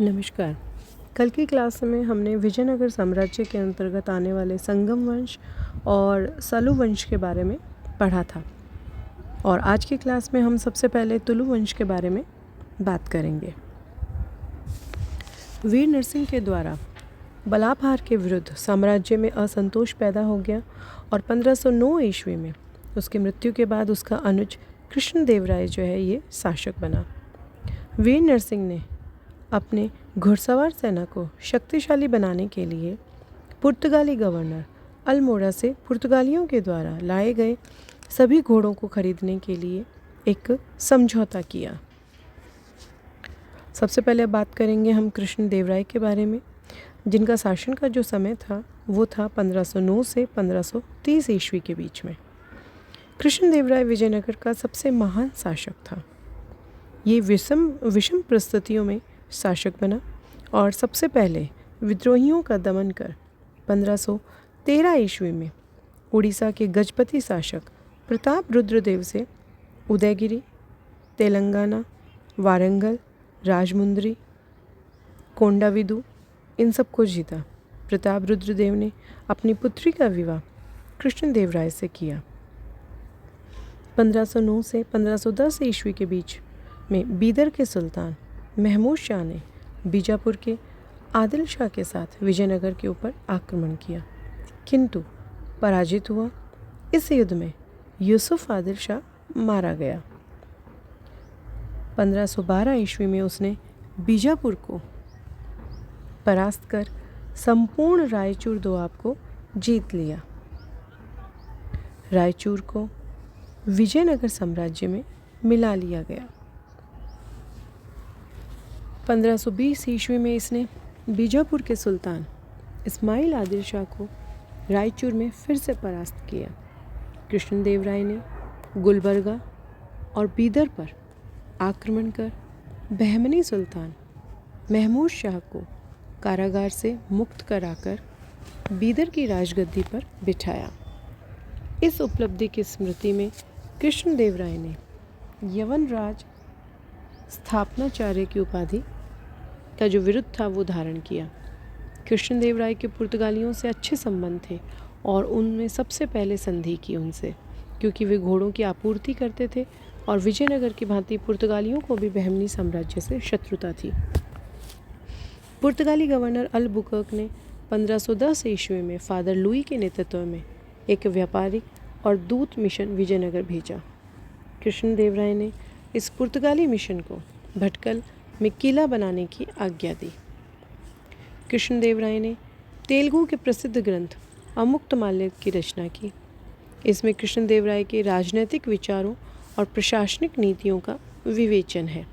नमस्कार। कल की क्लास में हमने विजयनगर साम्राज्य के अंतर्गत आने वाले संगम वंश और सलु वंश के बारे में पढ़ा था और आज की क्लास में हम सबसे पहले तुलु वंश के बारे में बात करेंगे। वीर नरसिंह के द्वारा बलापहार के विरुद्ध साम्राज्य में असंतोष पैदा हो गया और 1509 ईस्वी में उसकी मृत्यु के बाद उसका अनुज कृष्णदेवराय जो है ये शासक बना। वीर नरसिंह ने अपने घुड़सवार सेना को शक्तिशाली बनाने के लिए पुर्तगाली गवर्नर अल्मोड़ा से पुर्तगालियों के द्वारा लाए गए सभी घोड़ों को खरीदने के लिए एक समझौता किया। सबसे पहले बात करेंगे हम कृष्णदेवराय के बारे में, जिनका शासन का जो समय था वो था 1509 से 1530 ईस्वी के बीच में। कृष्णदेवराय विजयनगर का सबसे महान शासक था। ये विषम परिस्थितियों में शासक बना और सबसे पहले विद्रोहियों का दमन कर 1513 ईस्वी में उड़ीसा के गजपति शासक प्रताप रुद्रदेव से उदयगिरी, तेलंगाना, वारंगल, राजमुंद्री, कोंडाविदु इन सबको जीता। प्रताप रुद्रदेव ने अपनी पुत्री का विवाह कृष्णदेवराय से किया। 1509 से 1510 ईस्वी के बीच में बीदर के सुल्तान महमूद शाह ने बीजापुर के आदिल शाह के साथ विजयनगर के ऊपर आक्रमण किया, किंतु पराजित हुआ। इस युद्ध में यूसुफ आदिल शाह मारा गया। 1512 ईस्वी में उसने बीजापुर को परास्त कर संपूर्ण रायचूर दोआब को जीत लिया। रायचूर को विजयनगर साम्राज्य में मिला लिया गया। 1520 ईस्वी में इसने बीजापुर के सुल्तान इस्माइल आदिल शाह को रायचूर में फिर से परास्त किया। कृष्णदेवराय ने गुलबर्गा और बीदर पर आक्रमण कर बहमनी सुल्तान महमूद शाह को कारागार से मुक्त कराकर बीदर की राजगद्दी पर बिठाया। इस उपलब्धि की स्मृति में कृष्णदेवराय ने यवनराज स्थापनाचार्य की उपाधि का जो विरुद्ध था वो धारण किया। कृष्णदेवराय के पुर्तगालियों से अच्छे संबंध थे और उनमें सबसे पहले संधि की उनसे, क्योंकि वे घोड़ों की आपूर्ति करते थे और विजयनगर की भांति पुर्तगालियों को भी बहमनी साम्राज्य से शत्रुता थी। पुर्तगाली गवर्नर अल्बुकर्क ने 1510 ईस्वी में फादर लुई के नेतृत्व में एक व्यापारिक और दूत मिशन विजयनगर भेजा। कृष्णदेवराय ने इस पुर्तगाली मिशन को भटकल में किला बनाने की आज्ञा दी। कृष्णदेवराय ने तेलुगु के प्रसिद्ध ग्रंथ अमुक्तमाल्यद की रचना की। इसमें कृष्णदेवराय के राजनीतिक विचारों और प्रशासनिक नीतियों का विवेचन है।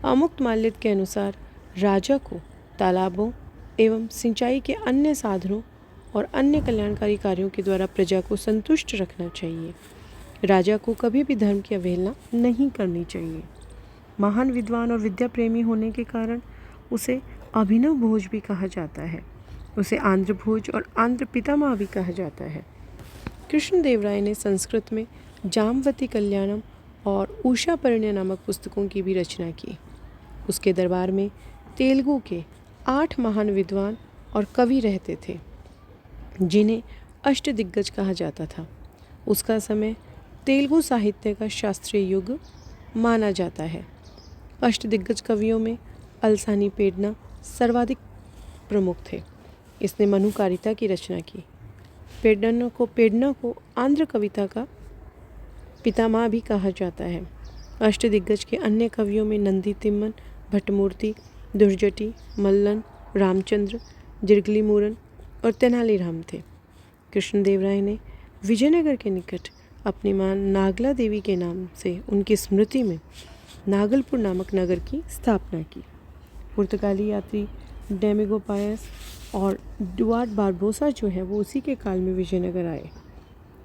अमुक्तमाल्यद के अनुसार राजा को तालाबों एवं सिंचाई के अन्य साधनों और अन्य कल्याणकारी कार्यों के द्वारा प्रजा को संतुष्ट रखना चाहिए। राजा को कभी भी धर्म की अवहेलना नहीं करनी चाहिए। महान विद्वान और विद्या प्रेमी होने के कारण उसे अभिनव भोज भी कहा जाता है। उसे आंध्र भोज और आंध्र पितामह भी कहा जाता है। कृष्णदेवराय ने संस्कृत में जामवती कल्याणम और उषा परिणय नामक पुस्तकों की भी रचना की। उसके दरबार में तेलुगु के 8 महान विद्वान और कवि रहते थे, जिन्हें अष्टदिग्गज कहा जाता था। उसका समय तेलुगु साहित्य का शास्त्रीय युग माना जाता है। अष्टदिग्गज कवियों में अलसानी पेडना सर्वाधिक प्रमुख थे। इसने मनुकारिता की रचना की। पेडना को आंध्र कविता का पितामह भी कहा जाता है। अष्टदिग्गज के अन्य कवियों में नंदी तिम्मन, भट्टमूर्ति, दुर्जटी, मल्लन, रामचंद्र, जिरगली मूरन और तेनालीराम थे। कृष्णदेवराय ने विजयनगर के निकट अपनी मां नागला देवी के नाम से उनकी स्मृति में नागलपुर नामक नगर की स्थापना की। पुर्तगाली यात्री डेमिगो पायस और डुआर्ट बारबोसा जो है वो उसी के काल में विजयनगर आए।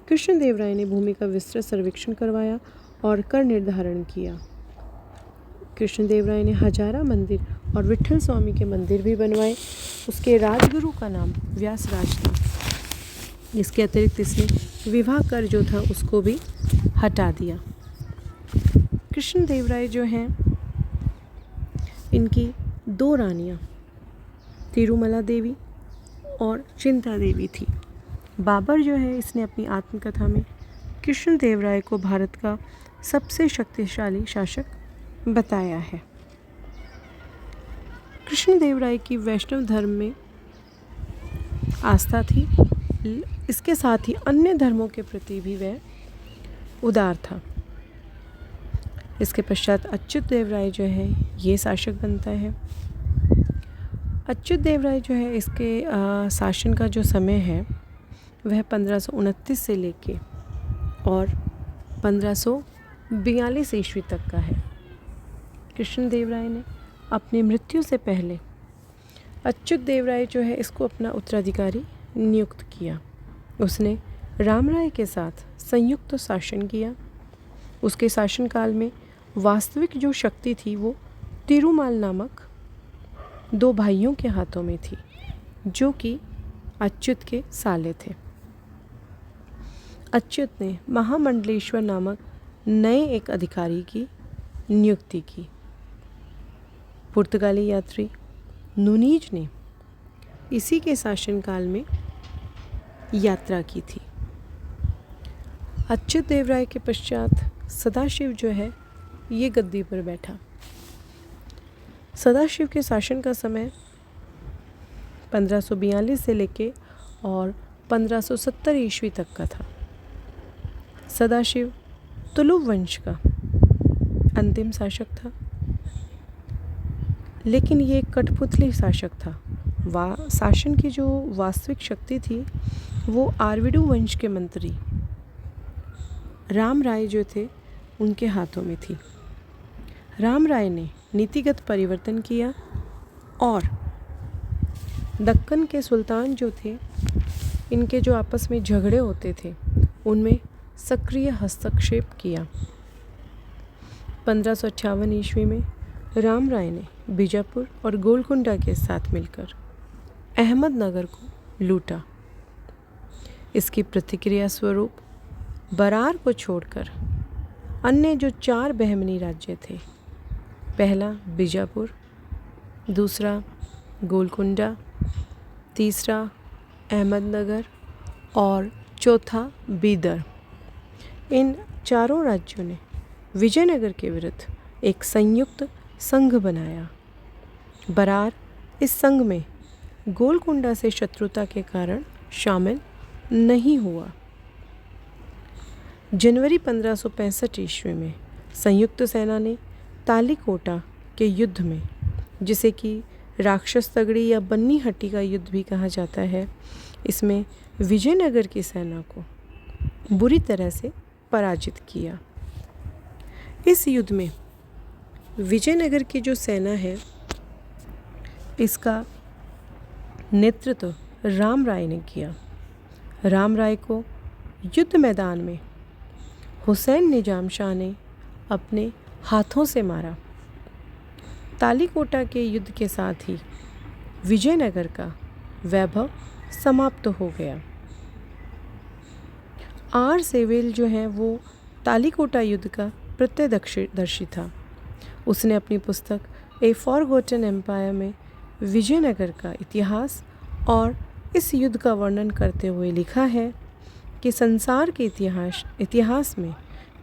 कृष्णदेवराय ने भूमि का विस्तृत सर्वेक्षण करवाया और कर निर्धारण किया। कृष्णदेवराय ने हजारा मंदिर और विट्ठल स्वामी के मंदिर भी बनवाए। उसके राजगुरु का नाम व्यासराज था। इसके अतिरिक्त इसने विवाह कर जो था उसको भी हटा दिया। कृष्णदेवराय जो हैं इनकी दो रानियाँ तिरुमला देवी और चिंता देवी थी। बाबर जो है इसने अपनी आत्मकथा में कृष्णदेवराय को भारत का सबसे शक्तिशाली शासक बताया है। कृष्णदेवराय की वैष्णव धर्म में आस्था थी, इसके साथ ही अन्य धर्मों के प्रति भी वह उदार था। इसके पश्चात अच्युत देवराय जो है ये शासक बनता है। अच्युत देवराय जो है इसके शासन का जो समय है वह 1529 से लेके और 1542 ईस्वी तक का है। कृष्णदेवराय ने अपनी मृत्यु से पहले अच्युत देवराय जो है इसको अपना उत्तराधिकारी नियुक्त किया। उसने रामराय के साथ संयुक्त शासन किया। उसके शासनकाल में वास्तविक जो शक्ति थी वो तिरुमाल नामक दो भाइयों के हाथों में थी, जो कि अच्युत के साले थे। अच्युत ने महामंडलेश्वर नामक नए एक अधिकारी की नियुक्ति की। पुर्तगाली यात्री नुनीज ने इसी के शासनकाल में यात्रा की थी। अच्युत देवराय के पश्चात सदाशिव जो है ये गद्दी पर बैठा। सदाशिव के शासन का समय 1542 से लेके और 1570 ईस्वी तक का था। सदाशिव तुलुव वंश का अंतिम शासक था, लेकिन ये एक कठपुतली शासक था। शासन की जो वास्तविक शक्ति थी वो आरविडु वंश के मंत्री राम राय जो थे उनके हाथों में थी। राम राय ने नीतिगत परिवर्तन किया और दक्कन के सुल्तान जो थे इनके जो आपस में झगड़े होते थे उनमें सक्रिय हस्तक्षेप किया। 1558 ईस्वी में राम राय ने बीजापुर और गोलकुंडा के साथ मिलकर अहमदनगर को लूटा। इसकी प्रतिक्रिया स्वरूप बरार को छोड़कर अन्य जो 4 बहमनी राज्य थे, पहला बीजापुर, दूसरा गोलकुंडा, तीसरा अहमदनगर और चौथा बीदर, इन चारों राज्यों ने विजयनगर के विरुद्ध एक संयुक्त संघ बनाया। बरार इस संघ में गोलकुंडा से शत्रुता के कारण शामिल नहीं हुआ। जनवरी 1565 ईस्वी में संयुक्त सेना ने तालीकोटा के युद्ध में, जिसे कि राक्षस तगड़ी या बन्नी हट्टी का युद्ध भी कहा जाता है, इसमें विजयनगर की सेना को बुरी तरह से पराजित किया। इस युद्ध में विजयनगर की जो सेना है इसका नेतृत्व राम राय ने किया। राम राय को युद्ध मैदान में हुसैन निजाम शाह ने अपने हाथों से मारा। तालीकोटा के युद्ध के साथ ही विजयनगर का वैभव समाप्त हो गया। आर सेवेल जो है वो तालीकोटा युद्ध का प्रत्यक्षदर्शी था। उसने अपनी पुस्तक ए फॉरगॉटन एम्पायर में विजयनगर का इतिहास और इस युद्ध का वर्णन करते हुए लिखा है कि संसार के इतिहास में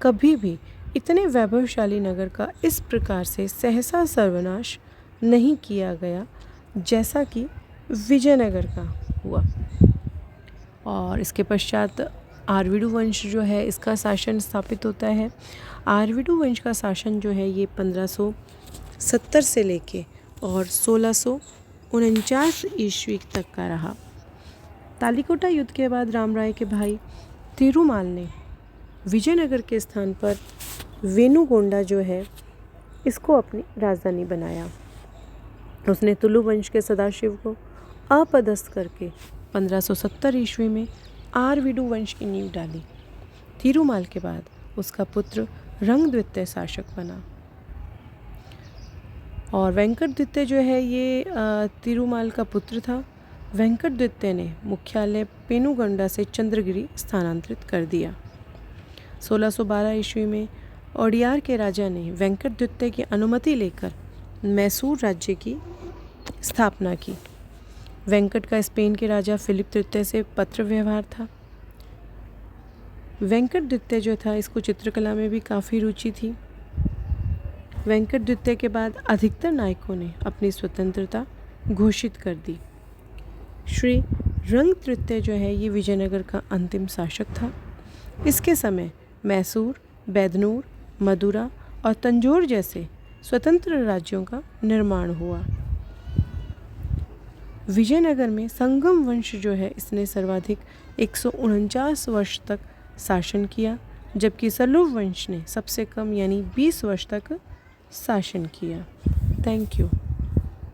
कभी भी इतने वैभवशाली नगर का इस प्रकार से सहसा सर्वनाश नहीं किया गया जैसा कि विजयनगर का हुआ। और इसके पश्चात आरविडु वंश जो है इसका शासन स्थापित होता है। आरविडु वंश का शासन जो है ये 1570 से लेके और 1649 ईस्वी तक का रहा। तालीकोटा युद्ध के बाद राम राय के भाई तिरुमाल ने विजयनगर के स्थान पर वेनुगोंडा जो है इसको अपनी राजधानी बनाया। उसने तुलु वंश के सदाशिव को अपदस्थ करके 1570 ईस्वी में आरविडु वंश की नींव डाली। तिरुमाल के बाद उसका पुत्र रंगद्वितीय शासक बना और वेंकटद्वितीय जो है ये तिरुमाल का पुत्र था। वेंकटद्वितीय ने मुख्यालय पेनुगोंडा से चंद्रगिरी स्थानांतरित कर दिया। 1612 ईस्वी में ओडियार के राजा ने वेंकटद्वितीय की अनुमति लेकर मैसूर राज्य की स्थापना की। वेंकट का स्पेन के राजा फिलिप तृतीय से पत्र व्यवहार था। वेंकट द्वितीय जो था, इसको चित्रकला में भी काफ़ी रुचि थी। वेंकट द्वितीय के बाद अधिकतर नायकों ने अपनी स्वतंत्रता घोषित कर दी। श्री रंग तृतीय जो है ये विजयनगर का अंतिम शासक था। इसके समय मैसूर, बैदनूर, मदुरा और तंजौर जैसे स्वतंत्र राज्यों का निर्माण हुआ। विजयनगर में संगम वंश जो है इसने सर्वाधिक 149 वर्ष तक शासन किया, जबकि सलुव वंश ने सबसे कम यानी 20 वर्ष तक शासन किया। Thank you.